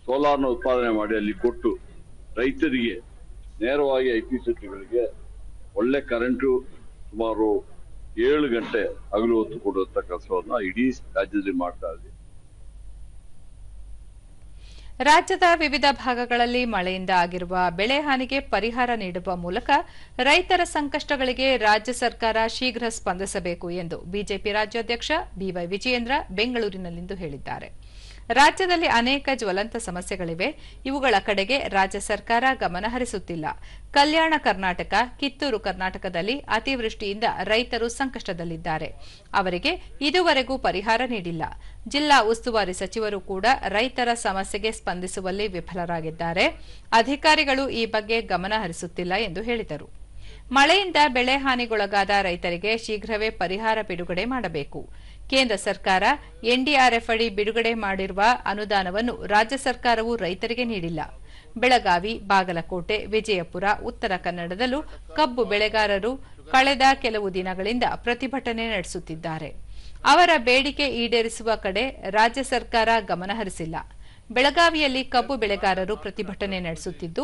ಸೋಲಾರ್ನ ಉತ್ಪಾದನೆ ಮಾಡಿ ಅಲ್ಲಿ ಕೊಟ್ಟು ರೈತರಿಗೆ ನೇರವಾಗಿ ಐಪಿ ಸೆಟ್ಗಳಿಗೆ ಒಳ್ಳೆ ಕರೆಂಟು ಸುಮಾರು 7 ಗಂಟೆ ಹಗಲು ಹೊತ್ತು ಕೊಡುವಂತ ಕೆಲಸವನ್ನ ಇಡೀ ರಾಜ್ಯದಲ್ಲಿ ಮಾಡ್ತಾ ಇದೆ. ರಾಜ್ಯದ ವಿವಿಧ ಭಾಗಗಳಲ್ಲಿ ಮಳೆಯಿಂದ ಆಗಿರುವ ಬೆಳೆ ಹಾನಿಗೆ ಪರಿಹಾರ ನೀಡುವ ಮೂಲಕ ರೈತರ ಸಂಕಷ್ಟಗಳಿಗೆ ರಾಜ್ಯ ಸರ್ಕಾರ ಶೀಘ್ರ ಸ್ಪಂದಿಸಬೇಕು ಎಂದು ಬಿಜೆಪಿ ರಾಜ್ಯಾಧ್ಯಕ್ಷ ಬಿವೈ ವಿಜಯೇಂದ್ರ ಬೆಂಗಳೂರಿನಲ್ಲಿಂದು ಹೇಳಿದ್ದಾರೆ. ರಾಜ್ಯದಲ್ಲಿ ಅನೇಕ ಜ್ವಲಂತ ಸಮಸ್ಯೆಗಳಿವೆ. ಇವುಗಳ ಕಡೆಗೆ ರಾಜ್ಯ ಸರ್ಕಾರ ಗಮನ ಹರಿಸುತ್ತಿಲ್ಲ. ಕಲ್ಯಾಣ ಕರ್ನಾಟಕ, ಕಿತ್ತೂರು ಕರ್ನಾಟಕದಲ್ಲಿ ಅತಿವೃಷ್ಟಿಯಿಂದ ರೈತರು ಸಂಕಷ್ಟದಲ್ಲಿದ್ದಾರೆ. ಅವರಿಗೆ ಇದುವರೆಗೂ ಪರಿಹಾರ ನೀಡಿಲ್ಲ. ಜಿಲ್ಲಾ ಉಸ್ತುವಾರಿ ಸಚಿವರು ಕೂಡ ರೈತರ ಸಮಸ್ಯೆಗೆ ಸ್ಪಂದಿಸುವಲ್ಲಿ ವಿಫಲರಾಗಿದ್ದಾರೆ. ಅಧಿಕಾರಿಗಳು ಈ ಬಗ್ಗೆ ಗಮನ ಹರಿಸುತ್ತಿಲ್ಲ ಎಂದು ಹೇಳಿದರು. ಮಳೆಯಿಂದ ಬೆಳೆ ಹಾನಿಗೊಳಗಾದ ರೈತರಿಗೆ ಶೀಘ್ರವೇ ಪರಿಹಾರ ಬಿಡುಗಡೆ ಮಾಡಬೇಕು. ಕೇಂದ್ರ ಸರ್ಕಾರ ಎನ್ಡಿಆರ್ಎಫ್ ಅಡಿ ಬಿಡುಗಡೆ ಮಾಡಿರುವ ಅನುದಾನವನ್ನು ರಾಜ್ಯ ಸರ್ಕಾರವು ರೈತರಿಗೆ ನೀಡಿಲ್ಲ. ಬೆಳಗಾವಿ, ಬಾಗಲಕೋಟೆ, ವಿಜಯಪುರ, ಉತ್ತರ ಕನ್ನಡದಲ್ಲೂ ಕಬ್ಬು ಬೆಳೆಗಾರರು ಕಳೆದ ಕೆಲವು ದಿನಗಳಿಂದ ಪ್ರತಿಭಟನೆ ನಡೆಸುತ್ತಿದ್ದಾರೆ. ಅವರ ಬೇಡಿಕೆ ಈಡೇರಿಸುವ ಕಡೆ ರಾಜ್ಯ ಸರ್ಕಾರ ಗಮನ ಹರಿಸಿಲ್ಲ. ಬೆಳಗಾವಿಯಲ್ಲಿ ಕಬ್ಬು ಬೆಳೆಗಾರರು ಪ್ರತಿಭಟನೆ ನಡೆಸುತ್ತಿದ್ದು,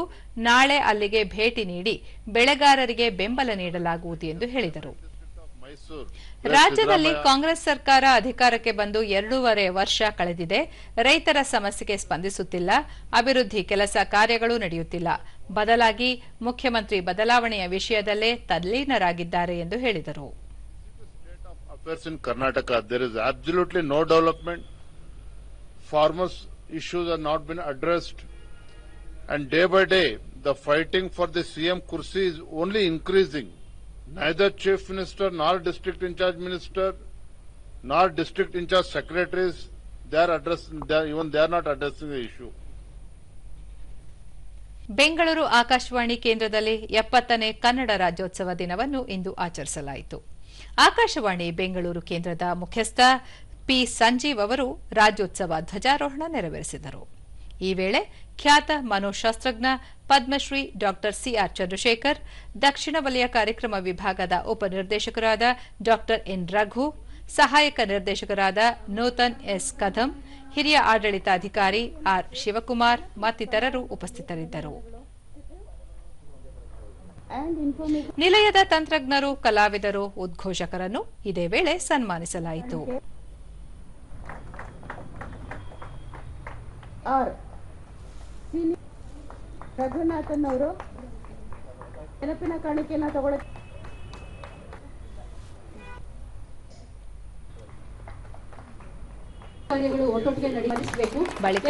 ನಾಳೆ ಅಲ್ಲಿಗೆ ಭೇಟಿ ನೀಡಿ ಬೆಳೆಗಾರರಿಗೆ ಬೆಂಬಲ ನೀಡಲಾಗುವುದು ಎಂದು ಹೇಳಿದರು. ರಾಜ್ಯದಲ್ಲಿ ಕಾಂಗ್ರೆಸ್ ಸರ್ಕಾರ ಅಧಿಕಾರಕ್ಕೆ ಬಂದು 2.5 ವರ್ಷ ಕಳೆದಿದೆ. ರೈತರ ಸಮಸ್ಯೆಗೆ ಸ್ಪಂದಿಸುತ್ತಿಲ್ಲ. ಅಭಿವೃದ್ಧಿ ಕೆಲಸ ಕಾರ್ಯಗಳು ನಡೆಯುತ್ತಿಲ್ಲ. ಬದಲಾಗಿ ಮುಖ್ಯಮಂತ್ರಿ ಬದಲಾವಣೆಯ ವಿಷಯದಲ್ಲೇ ತಲ್ಲೀನರಾಗಿದ್ದಾರೆ ಎಂದು ಹೇಳಿದರು. In Karnataka, there is absolutely no development. Farmers' issues have not been addressed, and day by day, the fighting for the CM kursi is only increasing. Neither Chief Minister, nor District in charge Minister, nor District in charge Secretaries, they are not addressing the issue. Bengaluru Akashvani ಕೇಂದ್ರದಲ್ಲಿ 70ನೇ ಕನ್ನಡ ರಾಜ್ಯೋತ್ಸವ ದಿನವನ್ನು ಇಂದು ಆಚರಿಸಲಾಯಿತು. ಆಕಾಶವಾಣಿ ಬೆಂಗಳೂರು ಕೇಂದ್ರದ ಮುಖ್ಯಸ್ಥ P Sanjeev ಅವರು ರಾಜ್ಯೋತ್ಸವ ಧ್ವಜಾರೋಹಣ ನೆರವೇರಿಸಿದರು. ಈ ವೇಳೆ ಖ್ಯಾತ ಮನೋಶಾಸ್ತ್ರಜ್ಞ ಪದ್ಮಶ್ರೀ ಡಾ ಸಿಆರ್ ಚಂದ್ರಶೇಖರ್, ದಕ್ಷಿಣ ವಲಯ ಕಾರ್ಯಕ್ರಮ ವಿಭಾಗದ ಉಪನಿರ್ದೇಶಕರಾದ ಡಾ ಎನ್ ರಘು, ಸಹಾಯಕ ನಿರ್ದೇಶಕರಾದ ನೂತನ್ ಎಸ್ ಕದಂ, ಹಿರಿಯ ಆಡಳಿತಾಧಿಕಾರಿ ಆರ್ ಶಿವಕುಮಾರ್ ಮತ್ತಿತರರು ಉಪಸ್ಥಿತರಿದ್ದರು. ನಿಲಯದ ತಂತ್ರಜ್ಞರು, ಕಲಾವಿದರು, ಉದ್ಘೋಷಕರನ್ನು ಇದೇ ವೇಳೆ ಸನ್ಮಾನಿಸಲಾಯಿತು. ರಘುನಾಥನ್ ಅವರು ನೆನಪಿನ ಕಾಣಿಕೆಯನ್ನು ತಗೊಳ್ಳಕ್ಕೆ ಬಳಿಕ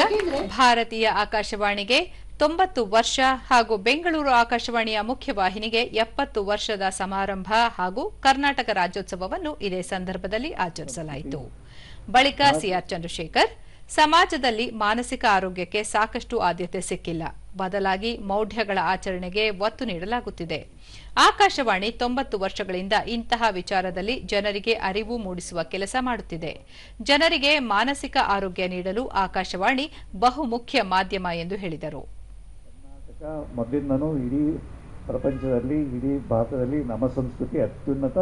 ಭಾರತೀಯ ಆಕಾಶವಾಣಿಗೆ 90 ವರ್ಷ ಹಾಗೂ ಬೆಂಗಳೂರು ಆಕಾಶವಾಣಿಯ ಮುಖ್ಯವಾಹಿನಿಗೆ 70 ವರ್ಷದ ಸಮಾರಂಭ ಹಾಗೂ ಕರ್ನಾಟಕ ರಾಜ್ಯೋತ್ಸವವನ್ನು ಇದೇ ಸಂದರ್ಭದಲ್ಲಿ ಆಚರಿಸಲಾಯಿತು. ಬಳಿಕ ಸಿಆರ್ ಚಂದ್ರಶೇಖರ್, ಸಮಾಜದಲ್ಲಿ ಮಾನಸಿಕ ಆರೋಗ್ಯಕ್ಕೆ ಸಾಕಷ್ಟು ಆದ್ಯತೆ ಸಿಕ್ಕಿಲ್ಲ, ಬದಲಾಗಿ ಮೌಢ್ಯಗಳ ಆಚರಣೆಗೆ ಒತ್ತು ನೀಡಲಾಗುತ್ತಿದೆ. ಆಕಾಶವಾಣಿ 90 ವರ್ಷಗಳಿಂದ ಇಂತಹ ವಿಚಾರದಲ್ಲಿ ಜನರಿಗೆ ಅರಿವು ಮೂಡಿಸುವ ಕೆಲಸ ಮಾಡುತ್ತಿದೆ. ಜನರಿಗೆ ಮಾನಸಿಕ ಆರೋಗ್ಯ ನೀಡಲು ಆಕಾಶವಾಣಿ ಬಹುಮುಖ್ಯ ಮಾಧ್ಯಮ ಎಂದು ಹೇಳಿದರು. ಮೊದಲಿಂದನೂ ಇಡೀ ಪ್ರಪಂಚದಲ್ಲಿ, ಇಡೀ ಭಾರತದಲ್ಲಿ ನಮ್ಮ ಸಂಸ್ಕೃತಿ ಅತ್ಯುನ್ನತ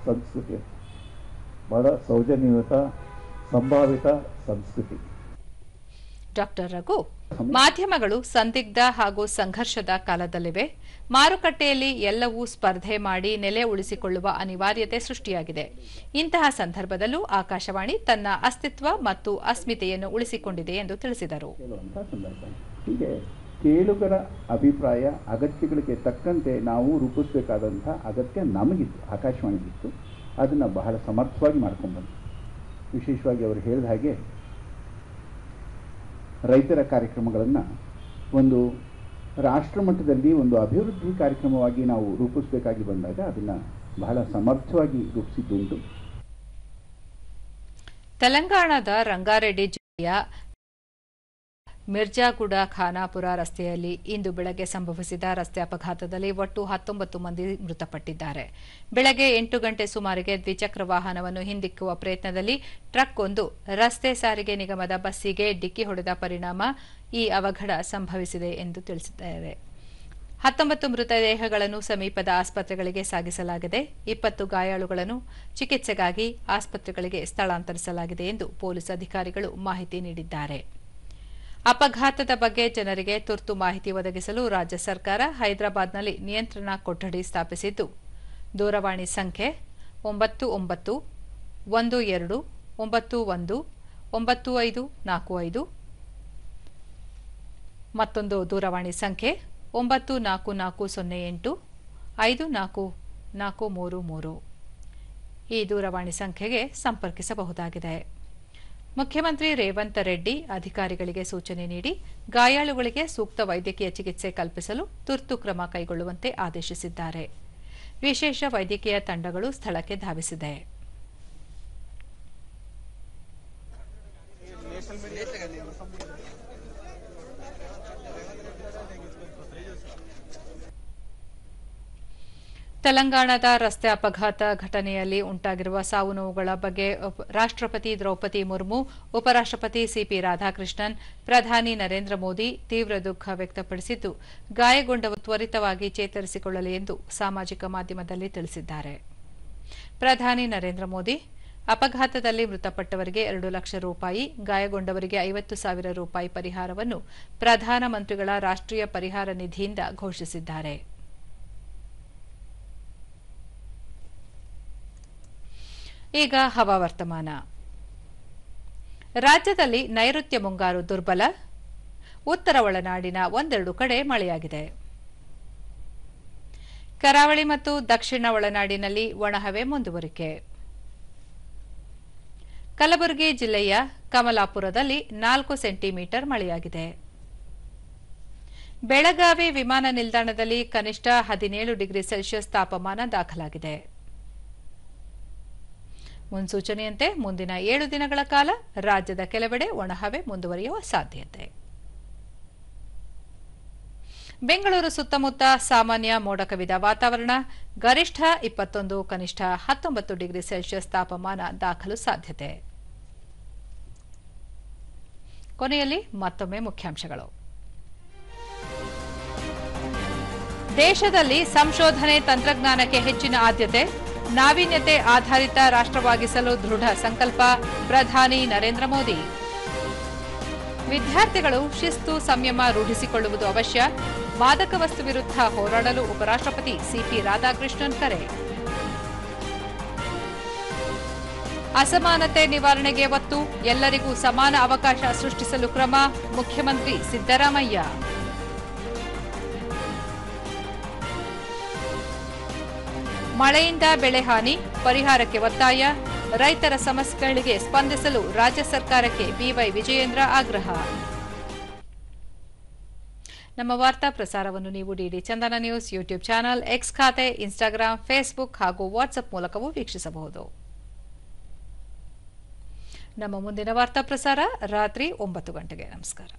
ಸಂಸ್ಕೃತಿ, ಬಹಳ ಸೌಜನ್ಯಯುತ, ಸಂಭಾವಿತ ಸಂಸ್ಕೃತಿ. ಡಾ ರಘು, ಮಾಧ್ಯಮಗಳು ಸಂದಿಗ್ಧ ಹಾಗೂ ಸಂಘರ್ಷದ ಕಾಲದಲ್ಲಿವೆ. ಮಾರುಕಟ್ಟೆಯಲ್ಲಿ ಎಲ್ಲವೂ ಸ್ಪರ್ಧೆ ಮಾಡಿ ನೆಲೆ ಉಳಿಸಿಕೊಳ್ಳುವ ಅನಿವಾರ್ಯತೆ ಸೃಷ್ಟಿಯಾಗಿದೆ. ಇಂತಹ ಸಂದರ್ಭದಲ್ಲೂ ಆಕಾಶವಾಣಿ ತನ್ನ ಅಸ್ತಿತ್ವ ಮತ್ತು ಅಸ್ಮಿತೆಯನ್ನು ಉಳಿಸಿಕೊಂಡಿದೆ ಎಂದು ತಿಳಿಸಿದರು. ಹೀಗೆ ಕೇಳುಗರ ಅಭಿಪ್ರಾಯ, ಅಗತ್ಯಗಳಿಗೆ ತಕ್ಕಂತೆ ನಾವು ರೂಪಿಸಬೇಕಾದಂಥ ಅಗತ್ಯ ನಮಗಿತ್ತು, ಆಕಾಶವಾಣಿಗಿತ್ತು. ಅದನ್ನು ಬಹಳ ಸಮರ್ಥವಾಗಿ ಮಾಡ್ಕೊಂಡ್ಬಂದು, ವಿಶೇಷವಾಗಿ ಅವರು ಹೇಳಿದ ಹಾಗೆ ರೈತರ ಕಾರ್ಯಕ್ರಮಗಳನ್ನು ಒಂದು ರಾಷ್ಟ್ರ ಮಟ್ಟದಲ್ಲಿ ಒಂದು ಅಭಿವೃದ್ಧಿ ಕಾರ್ಯಕ್ರಮವಾಗಿ ನಾವು ರೂಪಿಸಬೇಕಾಗಿ ಬಂದಾಗ ಅದನ್ನು ಬಹಳ ಸಮರ್ಥವಾಗಿ ರೂಪಿಸಿದ್ದುಂಟು. ತೆಲಂಗಾಣದ ರಂಗಾರೆಡ್ಡಿ ಜಿಲ್ಲೆಯ ಮಿರ್ಜಾಗುಡ ಖಾನಾಪುರ ರಸ್ತೆಯಲ್ಲಿ ಇಂದು ಬೆಳಗ್ಗೆ ಸಂಭವಿಸಿದ ರಸ್ತೆ ಅಪಘಾತದಲ್ಲಿ ಒಟ್ಟು 19 ಮಂದಿ ಮೃತಪಟ್ಟಿದ್ದಾರೆ. ಬೆಳಗ್ಗೆ 8 ಗಂಟೆ ಸುಮಾರಿಗೆ ದ್ವಿಚಕ್ರ ವಾಹನವನ್ನು ಹಿಂದಿಕ್ಕುವ ಪ್ರಯತ್ನದಲ್ಲಿ ಟ್ರಕ್ ಒಂದು ರಸ್ತೆ ಸಾರಿಗೆ ನಿಗಮದ ಬಸ್ಸಿಗೆ ಡಿಕ್ಕಿ ಹೊಡೆದ ಪರಿಣಾಮ ಈ ಅವಘಡ ಸಂಭವಿಸಿದೆ ಎಂದು ತಿಳಿಸಿದ್ದಾರೆ. 19 ಮೃತದೇಹಗಳನ್ನು ಸಮೀಪದ ಆಸ್ಪತ್ರೆಗಳಿಗೆ ಸಾಗಿಸಲಾಗಿದೆ. 20 ಗಾಯಾಳುಗಳನ್ನು ಚಿಕಿತ್ಸೆಗಾಗಿ ಆಸ್ಪತ್ರೆಗಳಿಗೆ ಸ್ಥಳಾಂತರಿಸಲಾಗಿದೆ ಎಂದು ಪೊಲೀಸ್ ಅಧಿಕಾರಿಗಳು ಮಾಹಿತಿ ನೀಡಿದ್ದಾರೆ. ಅಪಘಾತದ ಬಗ್ಗೆ ಜನರಿಗೆ ತುರ್ತು ಮಾಹಿತಿ ಒದಗಿಸಲು ರಾಜ್ಯ ಸರ್ಕಾರ ಹೈದರಾಬಾದ್ನಲ್ಲಿ ನಿಯಂತ್ರಣ ಕೊಠಡಿ ಸ್ಥಾಪಿಸಿದ್ದು, ದೂರವಾಣಿ ಸಂಖ್ಯೆ 9912919545 ಮತ್ತೊಂದು ದೂರವಾಣಿ ಸಂಖ್ಯೆ 9440854433 ಈ ದೂರವಾಣಿ ಸಂಖ್ಯೆಗೆ ಸಂಪರ್ಕಿಸಬಹುದಾಗಿದೆ. ಮುಖ್ಯಮಂತ್ರಿ ರೇವಂತ್ ರೆಡ್ಡಿ ಅಧಿಕಾರಿಗಳಿಗೆ ಸೂಚನೆ ನೀಡಿ ಗಾಯಾಳುಗಳಿಗೆ ಸೂಕ್ತ ವೈದ್ಯಕೀಯ ಚಿಕಿತ್ಸೆ ಕಲ್ಪಿಸಲು ತುರ್ತು ಕ್ರಮ ಕೈಗೊಳ್ಳುವಂತೆ ಆದೇಶಿಸಿದ್ದಾರೆ. ವಿಶೇಷ ವೈದ್ಯಕೀಯ ತಂಡಗಳು ಸ್ಥಳಕ್ಕೆ ಧಾವಿಸಿದೆ. ತೆಲಂಗಾಣದ ರಸ್ತೆ ಅಪಘಾತ ಘಟನೆಯಲ್ಲಿ ಉಂಟಾಗಿರುವ ಸಾವು ನೋವುಗಳ ಬಗ್ಗೆ ರಾಷ್ಟ್ರಪತಿ ದ್ರೌಪದಿ ಮುರ್ಮು, ಉಪರಾಷ್ಟ್ರಪತಿ ಸಿಪಿ ರಾಧಾಕೃಷ್ಣನ್, ಪ್ರಧಾನಿ ನರೇಂದ್ರ ಮೋದಿ ತೀವ್ರ ದುಃಖ ವ್ಯಕ್ತಪಡಿಸಿದ್ದು, ಗಾಯಗೊಂಡವರು ತ್ವರಿತವಾಗಿ ಚೇತರಿಸಿಕೊಳ್ಳಲಿ ಎಂದು ಸಾಮಾಜಿಕ ಮಾಧ್ಯಮದಲ್ಲಿ ತಿಳಿಸಿದ್ದಾರೆ. ಪ್ರಧಾನಿ ನರೇಂದ್ರ ಮೋದಿ ಅಪಘಾತದಲ್ಲಿ ಮೃತಪಟ್ಟವರಿಗೆ 2 ಲಕ್ಷ ರೂಪಾಯಿ, ಗಾಯಗೊಂಡವರಿಗೆ 50,000 ರೂಪಾಯಿ ಪರಿಹಾರವನ್ನು ಪ್ರಧಾನಮಂತ್ರಿಗಳ ರಾಷ್ಟ್ರೀಯ ಪರಿಹಾರ ನಿಧಿಯಿಂದ ಘೋಷಿಸಿದ್ದಾರೆ. ಈಗ ಹವಾವರ್ತಮಾನ. ರಾಜ್ಯದಲ್ಲಿ ನೈಋತ್ಯ ಮುಂಗಾರು ದುರ್ಬಲ, ಉತ್ತರ ಒಳನಾಡಿನ ಒಂದೆರಡು ಕಡೆ ಮಳೆಯಾಗಿದೆ. ಕರಾವಳಿ ಮತ್ತು ದಕ್ಷಿಣ ಒಳನಾಡಿನಲ್ಲಿ ಒಣಹವೆ ಮುಂದುವರಿಕೆ. ಕಲಬುರಗಿ ಜಿಲ್ಲೆಯ ಕಮಲಾಪುರದಲ್ಲಿ 4 ಸೆಂಟಿಮೀಟರ್ ಮಳೆಯಾಗಿದೆ. ಬೆಳಗಾವಿ ವಿಮಾನ ನಿಲ್ದಾಣದಲ್ಲಿ ಕನಿಷ್ಠ 17 ಡಿಗ್ರಿ ಸೆಲ್ಸಿಯಸ್ ತಾಪಮಾನ ದಾಖಲಾಗಿದೆ. ಮುನ್ಸೂಚನೆಯಂತೆ ಮುಂದಿನ 7 ದಿನಗಳ ಕಾಲ ರಾಜ್ಯದ ಕೆಲವೆಡೆ ಒಣಹವೆ ಮುಂದುವರಿಯುವ ಸಾಧ್ಯತೆ. ಬೆಂಗಳೂರು ಸುತ್ತಮುತ್ತ ಸಾಮಾನ್ಯ ಮೋಡ ಕವಿದ ವಾತಾವರಣ, ಗರಿಷ್ಠ 21, ಕನಿಷ್ಠ 19 ಡಿಗ್ರಿ ಸೆಲ್ಸಿಯಸ್ ತಾಪಮಾನ ದಾಖಲು ಸಾಧ್ಯತೆ. ಕೊನೆಯಲ್ಲಿ ಮತ್ತೊಮ್ಮೆ ಮುಖ್ಯಾಂಶಗಳು. ದೇಶದಲ್ಲಿ ಸಂಶೋಧನೆ ತಂತ್ರಜ್ಞಾನಕ್ಕೆ ಹೆಚ್ಚಿನ ಆದ್ಯತೆ, ನಾವೀನ್ಯತೆ ಆಧಾರಿತ ರಾಷ್ಟ್ರವಾಗಿಸಲು ದೃಢ ಸಂಕಲ್ಪ, ಪ್ರಧಾನಿ ನರೇಂದ್ರ ಮೋದಿ. ವಿದ್ಯಾರ್ಥಿಗಳು ಶಿಸ್ತು ಸಂಯಮ ರೂಢಿಸಿಕೊಳ್ಳುವುದು ಅವಶ್ಯ, ಮಾದಕ ವಸ್ತು ವಿರುದ್ಧ ಹೋರಾಡಲು ಉಪರಾಷ್ಟ್ರಪತಿ ಸಿಪಿ ರಾಧಾಕೃಷ್ಣನ್ ಕರೆ. ಅಸಮಾನತೆ ನಿವಾರಣೆಗೆ ಒತ್ತು, ಎಲ್ಲರಿಗೂ ಸಮಾನ ಅವಕಾಶ ಸೃಷ್ಟಿಸಲು ಕ್ರಮ, ಮುಖ್ಯಮಂತ್ರಿ ಸಿದ್ದರಾಮಯ್ಯ. ಮಳೆಯಿಂದ ಬೆಳೆ ಹಾನಿ, ಪರಿಹಾರಕ್ಕೆ ಒತ್ತಾಯ, ರೈತರ ಸಮಸ್ಯೆಗಳಿಗೆ ಸ್ಪಂದಿಸಲು ರಾಜ್ಯ ಸರ್ಕಾರಕ್ಕೆ ಬಿವೈ ವಿಜಯೇಂದ್ರ ಆಗ್ರಹ. ನಮ್ಮ ವಾರ್ತಾ ಪ್ರಸಾರವನ್ನು ನೀವು ಡಿಡಿ ಚಂದನ ನ್ಯೂಸ್ ಯೂಟ್ಯೂಬ್ ಚಾನೆಲ್, ಎಕ್ಸ್ ಖಾತೆ, ಇನ್ಸ್ಟಾಗ್ರಾಂ, ಫೇಸ್ಬುಕ್ ಹಾಗೂ ವಾಟ್ಸ್ಆಪ್ ಮೂಲಕವೂ ವೀಕ್ಷಿಸಬಹುದು. ನಮ್ಮ ಮುಂದಿನ ವಾರ್ತಾ ಪ್ರಸಾರ ರಾತ್ರಿ 9 ಗಂಟೆಗೆ. ನಮಸ್ಕಾರ.